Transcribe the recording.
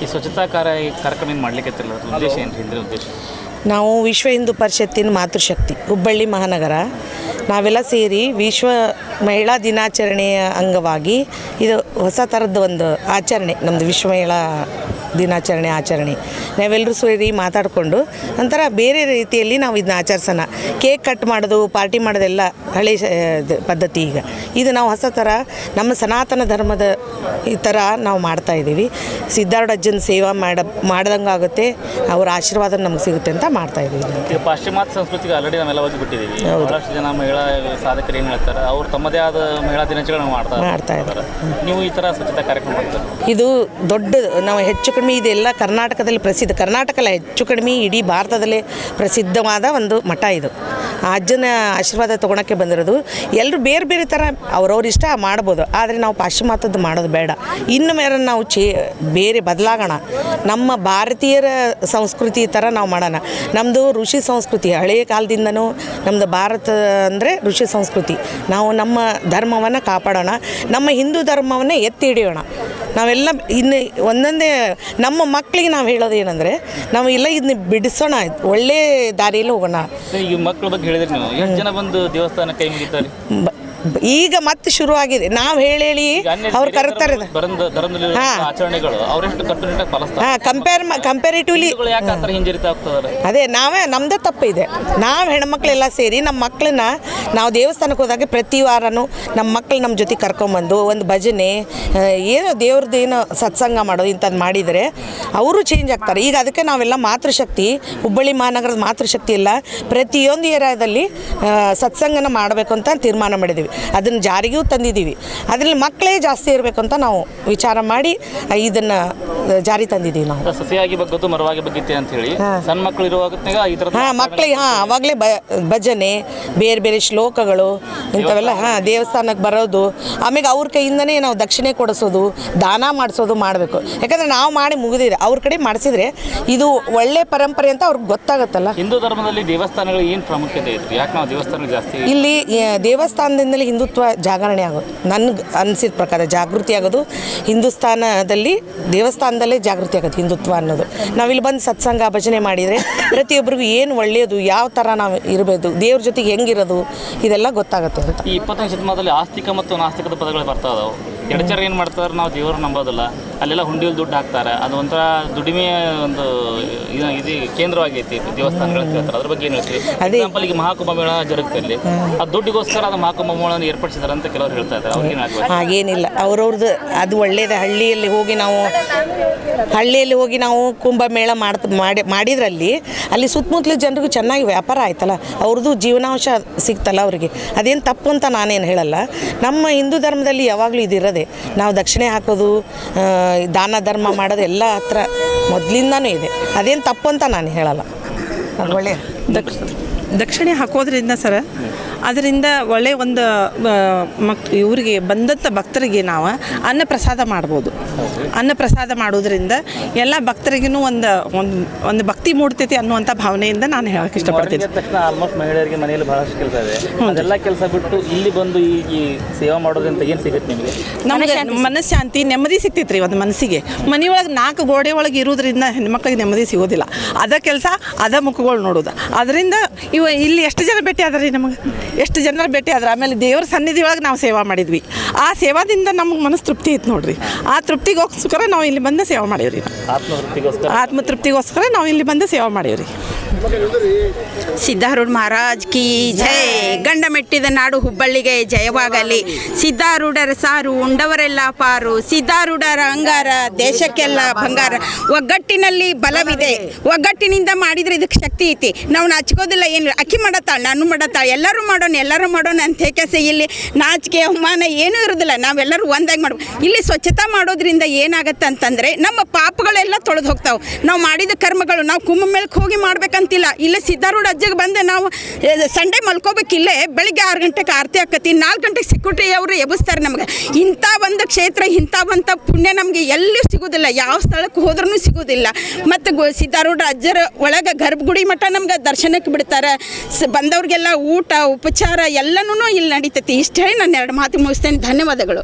ಈ ಸ್ವಚ್ಛತಾ ಕಾರ್ಯಕ್ರಮ ಏನು ಮಾಡಲಿಕ್ಕೆ ಉದ್ದೇಶ ಏನು ಹಿಂದಿನ ಉದ್ದೇಶ? ನಾವು ವಿಶ್ವ ಹಿಂದೂ ಪರಿಷತ್ತಿನ ಮಾತೃಶಕ್ತಿ ಹುಬ್ಬಳ್ಳಿ ಮಹಾನಗರ ನಾವೆಲ್ಲ ಸೇರಿ ವಿಶ್ವ ಮಹಿಳಾ ದಿನಾಚರಣೆಯ ಅಂಗವಾಗಿ ಇದು ಹೊಸ ಥರದ ಒಂದು ಆಚರಣೆ, ನಮ್ಮದು ವಿಶ್ವ ಮಹಿಳಾ ದಿನಾಚರಣೆ ಆಚರಣೆ ನಾವೆಲ್ಲರೂ ಸೇರಿ ಮಾತಾಡಿಕೊಂಡು ಒಂಥರ ಬೇರೆ ರೀತಿಯಲ್ಲಿ ನಾವು ಇದನ್ನ ಆಚರಿಸೋಣ. ಕೇಕ್ ಕಟ್ ಮಾಡೋದು, ಪಾರ್ಟಿ ಮಾಡೋದೆಲ್ಲ ಹಳೆ ಪದ್ಧತಿ. ಈಗ ಇದು ನಾವು ಹೊಸ ಥರ ನಮ್ಮ ಸನಾತನ ಧರ್ಮದ ಈ ಥರ ನಾವು ಮಾಡ್ತಾಯಿದ್ದೀವಿ. ಸಿದ್ಧಾರೂಢ ಅಜ್ಜನ ಸೇವಾ ಮಾಡ್ದಂಗೆ ಆಗುತ್ತೆ, ಅವ್ರ ಆಶೀರ್ವಾದ ನಮ್ಗೆ ಸಿಗುತ್ತೆ ಅಂತ ಮಾಡ್ತಾಯಿದ್ದೀವಿ. ಈಗ ಪಾಶ್ಚಿಮಾತ್ಯ ಸಂಸ್ಕೃತಿಗೆ ಆಲ್ರೆಡಿ ನಾವೆಲ್ಲ ಬಿಟ್ಟಿದ್ದೀವಿ. ಬಹಳಷ್ಟು ಜನ ಮಹಿಳಾ ಸಾಧಕರು ಏನು ಹೇಳ್ತಾರೆ, ಅವ್ರು ತಮ್ಮದೇ ಆದ ಮಹಿಳಾ ದಿನಾಚರಣೆ ಮಾಡ್ತಾ ಇದ್ದಾರೆ. ನೀವು ಈ ಥರ ಸ್ವಚ್ಛತಾ ಕಾರ್ಯಕ್ರಮ ಮಾಡ್ತಾರೆ, ಇದು ದೊಡ್ಡ ನಾವು ಹೆಚ್ಚು ಕಡಿಮೆ ಇದೆಲ್ಲ ಕರ್ನಾಟಕದಲ್ಲಿ ಪ್ರಸಿದ್ಧ, ಕರ್ನಾಟಕಲ್ಲ ಹೆಚ್ಚು ಕಡಿಮೆ ಇಡೀ ಭಾರತದಲ್ಲೇ ಪ್ರಸಿದ್ಧವಾದ ಒಂದು ಮಠ ಇದು. ಆ ಅಜ್ಜನ ಆಶೀರ್ವಾದ ತೊಗೊಳಕ್ಕೆ ಬಂದಿರೋದು. ಎಲ್ಲರೂ ಬೇರೆ ಬೇರೆ ಥರ ಅವ್ರವ್ರ ಇಷ್ಟ ಮಾಡ್ಬೋದು, ಆದರೆ ನಾವು ಪಾಶ್ಚಿಮಾತ್ಯದ್ದು ಮಾಡೋದು ಬೇಡ. ಇನ್ನು ಮೇಲೆ ನಾವು ಬೇರೆ ಬದಲಾಗೋಣ. ನಮ್ಮ ಭಾರತೀಯರ ಸಂಸ್ಕೃತಿ ಥರ ನಾವು ಮಾಡೋಣ. ನಮ್ಮದು ಋಷಿ ಸಂಸ್ಕೃತಿ, ಹಳೆಯ ಕಾಲದಿಂದನೂ ನಮ್ಮದು ಭಾರತ ಅಂದರೆ ಋಷಿ ಸಂಸ್ಕೃತಿ. ನಾವು ನಮ್ಮ ಧರ್ಮವನ್ನು ಕಾಪಾಡೋಣ, ನಮ್ಮ ಹಿಂದೂ ಧರ್ಮವನ್ನು ಎತ್ತಿ ಹಿಡಿಯೋಣ. ನಾವೆಲ್ಲ ಇನ್ನು ಒಂದೊಂದೇ ನಮ್ಮ ಮಕ್ಕಳಿಗೆ ನಾವು ಹೇಳೋದು ಏನಂದರೆ, ನಾವು ಇಲ್ಲ ಇದನ್ನ ಬಿಡಿಸೋಣ, ಒಳ್ಳೆ ದಾರಿಯಲ್ಲಿ ಹೋಗೋಣ. ಈ ಮಕ್ಕಳ ಬಗ್ಗೆ ಹೇಳಿದ್ರೆ ನೀವು ಎಷ್ಟು ಜನ ಬಂದು ದೇವಸ್ಥಾನ ಕೈ ಮುಗಿತಾರೆ? ಈಗ ಮತ್ತೆ ಶುರುವಾಗಿದೆ. ನಾವು ಹೇಳಿ ಅವ್ರು ಕರೆಕ್ತಾರೆ. ಕಂಪೇರಿಟಿವ್ಲಿ ಅದೇ ನಾವೇ ನಮ್ಮದೇ ತಪ್ಪು ಇದೆ. ನಾವು ಹೆಣ್ಮಕ್ಳೆಲ್ಲ ಸೇರಿ ನಮ್ಮ ಮಕ್ಕಳನ್ನ ನಾವು ದೇವಸ್ಥಾನಕ್ಕೆ ಹೋದಾಗ ಪ್ರತಿ ವಾರನೂ ನಮ್ಮ ಮಕ್ಕಳು ನಮ್ಮ ಜೊತೆ ಕರ್ಕೊಂಬಂದು ಒಂದು ಭಜನೆ ಏನೋ ದೇವ್ರದ್ದು ಏನೋ ಸತ್ಸಂಗ ಮಾಡೋದು ಇಂಥದ್ದು ಮಾಡಿದರೆ ಅವರು ಚೇಂಜ್ ಆಗ್ತಾರೆ. ಈಗ ಅದಕ್ಕೆ ನಾವೆಲ್ಲ ಮಾತೃಶಕ್ತಿ, ಹುಬ್ಬಳ್ಳಿ ಮಹಾನಗರದ ಮಾತೃಶಕ್ತಿ ಎಲ್ಲ ಪ್ರತಿಯೊಂದು ಏರಿಯಾದಲ್ಲಿ ಸತ್ಸಂಗನ ಮಾಡಬೇಕು ಅಂತ ತೀರ್ಮಾನ ಮಾಡಿದ್ದೀವಿ. ಅದನ್ನು ಜಾರಿಗೂ ತಂದಿದ್ದೀವಿ. ಅದರಲ್ಲಿ ಮಕ್ಕಳೇ ಜಾಸ್ತಿ ಇರಬೇಕು ಅಂತ ನಾವು ವಿಚಾರ ಮಾಡಿ ಇದನ್ನು ಜಾರಿ ತಂದಿದ್ದೀವಿ. ನಾವು ಸಸಿಯಾಗಿ ಬಗ್ಗದ್ದು ಮರವಾಗಿ ಬಗ್ಗಿತ್ತೆ ಅಂತ ಹೇಳಿ ಸಣ್ಣ ಮಕ್ಕಳು ಇರುವಾಗ ಮಕ್ಕಳಿಗೆ ಆವಾಗಲೇ ಭಜನೆ, ಬೇರೆ ಬೇರೆ ಶ್ಲೋಕಗಳು ಇಂಥವೆಲ್ಲ ದೇವಸ್ಥಾನಕ್ಕೆ ಬರೋದು, ಆಮೇಲೆ ಅವ್ರ ಕೈಯಿಂದನೇ ನಾವು ದಕ್ಷಿಣೆ ಕೊಡಿಸೋದು, ದಾನ ಮಾಡಿಸೋದು ಮಾಡಬೇಕು. ಯಾಕಂದರೆ ನಾವು ಮಾಡಿ ಮುಗಿದಿದೆ, ಅವ್ರ ಕಡೆ ಮಾಡಿಸಿದ್ರೆ ಇದು ಒಳ್ಳೆ ಪರಂಪರೆ ಅಂತ ಅವ್ರಿಗೆ ಗೊತ್ತಾಗುತ್ತಲ್ಲ. ಹಿಂದೂ ಧರ್ಮದಲ್ಲಿ ದೇವಸ್ಥಾನಗಳು ಏನು ಪ್ರಾಮುಖ್ಯತೆ ಇತ್ತು? ಯಾಕೆ ನಾವು ದೇವಸ್ಥಾನ ಜಾಸ್ತಿ? ಇಲ್ಲಿ ದೇವಸ್ಥಾನದಿಂದಲೇ ಹಿಂದುತ್ವ ಜಾಗರಣೆ ಆಗೋದು, ನನಗೆ ಅನಿಸಿದ ಪ್ರಕಾರ ಜಾಗೃತಿ ಆಗೋದು ಹಿಂದೂಸ್ತಾನದಲ್ಲಿ, ದೇವಸ್ಥಾನದಲ್ಲೇ ಜಾಗೃತಿ ಆಗೋದು ಹಿಂದುತ್ವ ಅನ್ನೋದು. ನಾವಿಲ್ಲಿ ಬಂದು ಸತ್ಸಂಗ ಭಜನೆ ಮಾಡಿದರೆ ಪ್ರತಿಯೊಬ್ಬರಿಗೂ ಏನು ಒಳ್ಳೆಯದು, ಯಾವ ಥರ ನಾವು ಇರಬೇಕು, ದೇವ್ರ ಜೊತೆಗೆ ಹೆಂಗಿರೋದು, ಇದೆಲ್ಲ ಗೊತ್ತಾಗುತ್ತೆ ಅಂತ. ಈ 20ನೇ ಶತಮಾನದಲ್ಲಿ ಆಸ್ತಿಕ ಮತ್ತು ನಾಸ್ತಿಕದ ಪದಗಳು ಬರ್ತಾ ಇದಾವೆ. ಎಡಚರ ಏನು ಮಾಡ್ತಾರೆ, ನಾವು ದೇವರು ನಂಬೋದಿಲ್ಲ, ಅಲ್ಲೆಲ್ಲ ಹುಂಡಿಯಲ್ಲಿ ದುಡ್ಡು ಹಾಕ್ತಾರೆ, ಅದು ಒಂಥರ ದುಡಿಮೆಯ ಒಂದು ಇದು ಕೇಂದ್ರವಾಗೈತಿ ದೇವಸ್ಥಾನಗಳು ಅಂತ ಹೇಳ್ತಾರೆ. ಅದ್ರ ಬಗ್ಗೆ ಏನು ಹೇಳ್ತೀವಿ? ಎಕ್ಸಾಂಪಲ್ ಈಗ ಮಹಾಕುಂಭಮೇಳ ಜರುಗ್ತಲ್ಲಿ ಆ ದುಡ್ಡಿಗೋಸ್ಕರ ಅದು ಮಹಾಕುಂಭಮೇಳವನ್ನು ಏರ್ಪಡಿಸಿದ್ದಾರೆ ಅಂತ ಕೆಲವರು ಹೇಳ್ತಾ ಇದ್ದಾರೆ. ಅವ್ರಿಗೆ ಹಾಗೇನಿಲ್ಲ, ಅವ್ರವ್ರದ್ದು ಅದು ಒಳ್ಳೇದು. ಹಳ್ಳಿಯಲ್ಲಿ ಹೋಗಿ ನಾವು ಕುಂಭಮೇಳ ಮಾಡಿದ್ರಲ್ಲಿ ಅಲ್ಲಿ ಸುತ್ತಮುತ್ತಲ ಜನರಿಗೂ ಚೆನ್ನಾಗಿ ವ್ಯಾಪಾರ ಆಯ್ತಲ್ಲ, ಅವ್ರದ್ದು ಜೀವನಾಂಶ ಸಿಗ್ತಲ್ಲ ಅವ್ರಿಗೆ. ಅದೇನು ತಪ್ಪು ಅಂತ ನಾನೇನು ಹೇಳಲ್ಲ. ನಮ್ಮ ಹಿಂದೂ ಧರ್ಮದಲ್ಲಿ ಯಾವಾಗಲೂ ಇದಿರೋದೆ. ನಾವು ದಕ್ಷಿಣೆ ಹಾಕೋದು, ದಾನ ಧರ್ಮ ಮಾಡೋದು ಎಲ್ಲ ಹತ್ರ ಮೊದಲಿಂದನೂ ಇದೆ. ಅದೇನು ತಪ್ಪು ಅಂತ ನಾನು ಹೇಳಲ್ಲ. ಅದು ಒಳ್ಳೆಯ ದಕ್ಷಿಣೆ ಹಾಕೋದ್ರಿಂದ ಸರ, ಅದರಿಂದ ಒಳ್ಳೆಯ ಒಂದು ಇವರಿಗೆ ಬಂದಂಥ ಭಕ್ತರಿಗೆ ನಾವು ಅನ್ನಪ್ರಸಾದ ಮಾಡ್ಬೋದು. ಅನ್ನಪ್ರಸಾದ ಮಾಡೋದ್ರಿಂದ ಎಲ್ಲ ಭಕ್ತರಿಗೂ ಒಂದು ಭಕ್ತಿ ಮೂಡ್ತೈತಿ ಅನ್ನುವಂಥ ಭಾವನೆಯಿಂದ ನಾನು ಹೇಳಕ್ಕೆ ಇಷ್ಟಪಡ್ತೀನಿ. ಆಲ್ಮೋಸ್ಟ್ ಮಹಿಳೆಯರಿಗೆ ಮನೆಯಲ್ಲಿ ಬಹಳಷ್ಟು ಕೆಲಸ ಇದೆ, ಅದೆಲ್ಲ ಕೆಲಸ ಬಿಟ್ಟು ಇಲ್ಲಿ ಬಂದು ಈ ಸೇವಾ ಮಾಡೋದ್ರಿಂದ ಏನು ಸಿಗುತ್ತೆ ನಿಮಗೆ? ನಮಗೆ ಮನಃಶಾಂತಿ, ನೆಮ್ಮದಿ ಸಿಗ್ತೈತೆ ರೀ ಒಂದು ಮನಸ್ಸಿಗೆ. ಮನೆಯೊಳಗೆ 4 ಗೋಡೆ ಒಳಗೆ ಇರೋದ್ರಿಂದ ಹೆಣ್ಮಕ್ಳಿಗೆ ನೆಮ್ಮದಿ ಸಿಗೋದಿಲ್ಲ. ಅದ ಕೆಲಸ, ಅದ ಮುಖಗಳು ನೋಡೋದು. ಅದರಿಂದ ಇಲ್ಲಿ ಎಷ್ಟು ಜನ ಭೇಟಿ ಆದ್ರೆ ರೀ, ನಮಗೆ ಎಷ್ಟು ಜನರು ಭೇಟಿ ಆದ್ರೆ. ಆಮೇಲೆ ದೇವ್ರ ಸನ್ನಿಧಿ ಒಳಗೆ ನಾವು ಸೇವಾ ಮಾಡಿದ್ವಿ. ಆ ಸೇವಾದಿಂದ ನಮಗೆ ಮನಸ್ಸು ತೃಪ್ತಿ ಇತ್ತು ನೋಡ್ರಿ. ಆ ತೃಪ್ತಿಗೋಸ್ಕರ ನಾವು ಇಲ್ಲಿ ಬಂದು ಸೇವಾ ಮಾಡೀವ್ರಿ. ಆತ್ಮತೃಪ್ತಿಗೋಸ್ಕರ ನಾವು ಇಲ್ಲಿ ಬಂದು ಸೇವಾ ಮಾಡೀವ್ರಿ. ಸಿದ್ಧಾರೂಢ ಮಹಾರಾಜ್ ಕಿ ಜೈ. ಗಂಡ ಮೆಟ್ಟಿದ ನಾಡು ಹುಬ್ಬಳ್ಳಿಗೆ ಜಯವಾಗಲಿ. ಸಿದ್ಧಾರೂಢರ ಸಾರು, ಉಂಡವರೆಲ್ಲ ಪಾರು. ಸಿದ್ಧಾರೂಢರ ಅಂಗಾರ, ದೇಶಕ್ಕೆಲ್ಲ ಬಂಗಾರ. ಒಗ್ಗಟ್ಟಿನಲ್ಲಿ ಬಲವಿದೆ, ಒಗ್ಗಟ್ಟಿನಿಂದ ಮಾಡಿದರೆ ಇದಕ್ಕೆ ಶಕ್ತಿ ಐತಿ. ನಾವು ನಾಚ್ಕೋದಿಲ್ಲ, ಏನು ಅಕ್ಕಿ ಮಾಡತ್ತಾಳೆ, ನಾನು ಮಾಡತ್ತಾಳೆ, ಎಲ್ಲರೂ ಮಾಡೋಣ ಅಂತ ಹೇಗೆ ಇಲ್ಲಿ ನಾಚಿಕೆ ಅವಮಾನ ಏನೂ ಇರೋದಿಲ್ಲ. ನಾವೆಲ್ಲರೂ ಒಂದಾಗಿ ಮಾಡ್ಬೇಕು. ಇಲ್ಲಿ ಸ್ವಚ್ಛತಾ ಮಾಡೋದ್ರಿಂದ ಏನಾಗತ್ತೆ ಅಂತಂದರೆ ನಮ್ಮ ಪಾಪಗಳೆಲ್ಲ ತೊಳೆದು ಹೋಗ್ತಾವೆ. ನಾವು ಮಾಡಿದ ಕರ್ಮಗಳು ನಾವು ಕುಂಭಮೇಳಕ್ಕೆ ಹೋಗಿ ಮಾಡ್ಬೇಕಂತಿಲ್ಲ. ಇಲ್ಲೇ ಸಿದ್ಧಾರೂಢ ಅಜ್ಜಿಗೆ ಬಂದು ನಾವು ಸಂಡೇ ಮಲ್ಕೋಬೇಕಿಲ್ಲೇ. ಬೆಳಿಗ್ಗೆ 6 ಗಂಟೆಗೆ ಆರತಿ ಆಕತಿ, 4 ಗಂಟೆಗೆ ಸೆಕ್ಯೂರಿಟಿ ಅವರು ಎಬ್ಬಿಸ್ತಾರೆ ನಮಗೆ. ಇಂಥ ಒಂದು ಕ್ಷೇತ್ರ, ಇಂಥ ಒಂದು ಪುಣ್ಯ ನಮಗೆ ಎಲ್ಲಿ ಸಿಗೋದಿಲ್ಲ, ಯಾವ ಸ್ಥಳಕ್ಕೆ ಹೋದ್ರೂ ಸಿಗೋದಿಲ್ಲ. ಮತ್ತು ಸಿದ್ಧಾರೂಢ ಅಜ್ಜರ ಒಳಗೆ ಗರ್ಭಗುಡಿ ಮಠ ನಮ್ಗೆ ದರ್ಶನಕ್ಕೆ ಬಿಡ್ತಾರೆ. ಬಂದವ್ರಿಗೆಲ್ಲ ಊಟ ಉಪಚಾರ ಎಲ್ಲನೂ ಇಲ್ಲಿ ನಡೀತೈತಿ. ಇಷ್ಟೇ ನಾನು 2 ಮಾತು ಮುಗಿಸ್ತೇನೆ. ಧನ್ಯವಾದಗಳು.